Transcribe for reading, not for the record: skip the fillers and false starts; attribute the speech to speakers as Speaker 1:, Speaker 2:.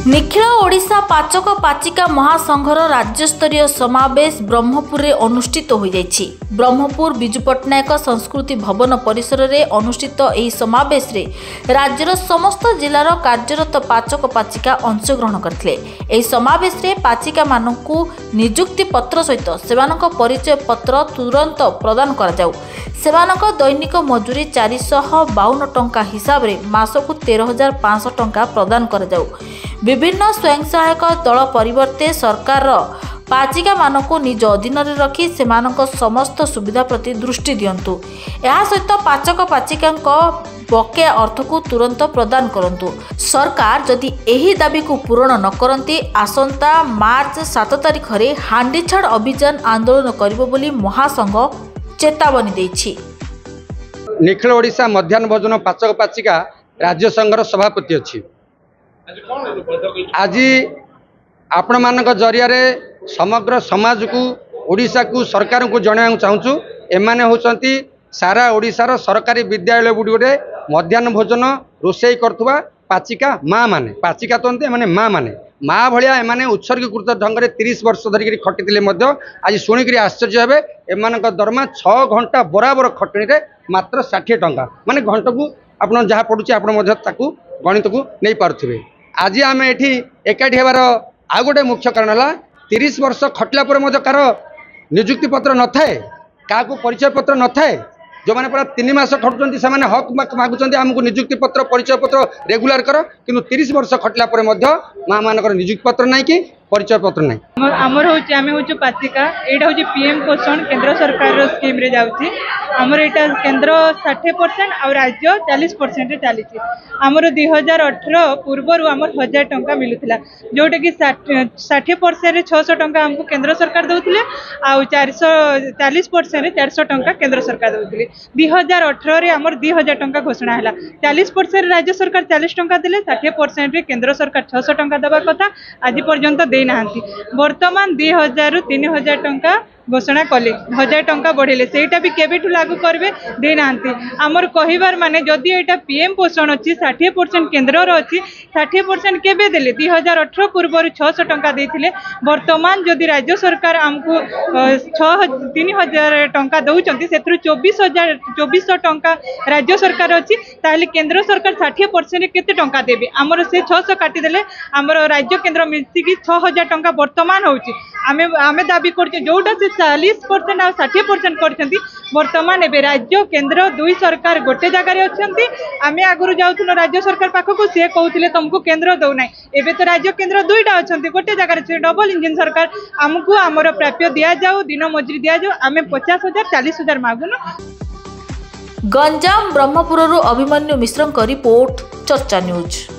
Speaker 1: निखिल ओडिशा पाचक पाचिका महासंघर राज्यस्तरीय समावेश ब्रह्मपुर में अनुष्ठित हो जाइछि। ब्रह्मपुर बिजु पट्टनायक संस्कृति भवन परिसर में अनुष्ठित यह समावेश रे राज्यर समस्त जिलार कार्यरत पाचक पाचिका अंशग्रहण करथिले। एही समावेश रे पाचिका मानकु नियुक्ति पत्र सहित सेमानक परिचय पत्र तुरंत प्रदान करा जाऊ। सेमानक दैनिक मजूरी 452 टंका हिसाब रे मासकु 13,500 टंका प्रदान करा जाऊ। विभिन्न स्वयं सहायक दल परिवर्ते सरकार पाचिका मानकु निज अधीन रखी सेमानक समस्त सुविधा प्रति दृष्टि दियंतु। या सहित पाचक पाचिकांक बकेया अर्थ को तुरंत प्रदान करंतु। सरकार जदि एही दाबी को पूरण न करंती आसंता मार्च 7 तारिख रे हांडीछाड़ अभियान आंदोलन करिबो बोली महासंघ चेतावनी दैछि।
Speaker 2: निखिल ओडिशा मध्याह्न भोजन पाचक पाचिका राज्य संघर सभापति अछि। आज आपण मानक जरिया रे समग्र समाज को ओडिशा को सरकार को जणाया चाहूँ। एमाने होचंती सारा ओडिशार सरकारी विद्यालय गुड़े मध्याह्न भोजन रोषेई करथुवा पाचिका माँ माने। पाचिका तो माने माँ माने माँ भाया एमाने उत्सर्गीकृत ढंग से 30 वर्ष धरिक खटिले आज शुणिक आश्चर्य हे। एमान दरमा 6 घंटा बराबर खटणी रे मात्र 60 टंका माने घंटा को आप जहाँ पड़ुचे आप गणित को नहीं पारे। आज आम ये एकाठी होबार आ गोटे मुख्य कारण है 30 वर्ष खटला कार नियुक्ति पत्र न थाए क्या परिचय पत्र न थाए। जो मैंने पूरा 3 मास खटुंट से हक मागुंट आमको नियुक्ति पत्र परिचय पत्र रेगुलर कर कि 30 वर्ष खटला माँ मान नियुक्ति पत्र ना कि परिचय पत्र ना।
Speaker 3: आमर हूँ पाचिका यहाँ हूँ पीएम पोषण केंद्र सरकार स्कीम रे जाऊँगी। आमर यहाँ केंद्र 60% और राज्य 40% रे चली। आमर 2018 पूर्वर आमर 1000 टंका मिलूला जोटा कि 60% रे 600 टंका आमको केंद्र सरकार दौले आ 40% रे 400 टंका केंद्र सरकार दौले। 2018 रे आमर 2000 टंका घोषणा है। 40% राज्य सरकार 40 टंका देले 60% रे केंद्र सरकार 600 टंका देवा कथा आज पर्यंत देना। वर्तमान 2000 रु 3000 टंका घोषणा कले 1000 टंका बढ़ेले सेटा भी केबेठू लागू करबे देना। आमर कहिबार माने जदि एटा पीएम पोषण अच्छी 60% केंद्र अच्छी 60% केबे देले 2018 पूर्व 600 टंका देथिले। वर्तमान जदि राज्य सरकार आमको 3000 टंका दउचंती सेथरु 2400 टंका राज्य सरकार अच्छी ताहले केंद्र सरकार 60% केते टंका देबे। आमर से 600 काटी देले आमर राज्य केंद्र मिलसी कि 6000 टंका वर्तमान होची। आमे दाबी करछे जोटा से 40% और 60% करछंती। वर्तमान एबे राज्य केंद्र दुई सरकार गोटे जगार अच्छी। आमे आगुरु जाउथुनो राज्य सरकार पाखकु से कहउथिले तुमको केंद्र दउ नै। एबे तो राज्य केंद्र दुईटा अच्छी गोटे जगार छै डबल इंजन सरकार। आमको आमर प्राप्य दिया जाऊ दिन मजूरी दिया जाऊ आमे 50,000 40,000 मागुनो।
Speaker 1: गंजाम ब्रह्मपुररु अभिमन्यु मिश्रଙ୍କ रिपोर्ट चर्चा न्यूज।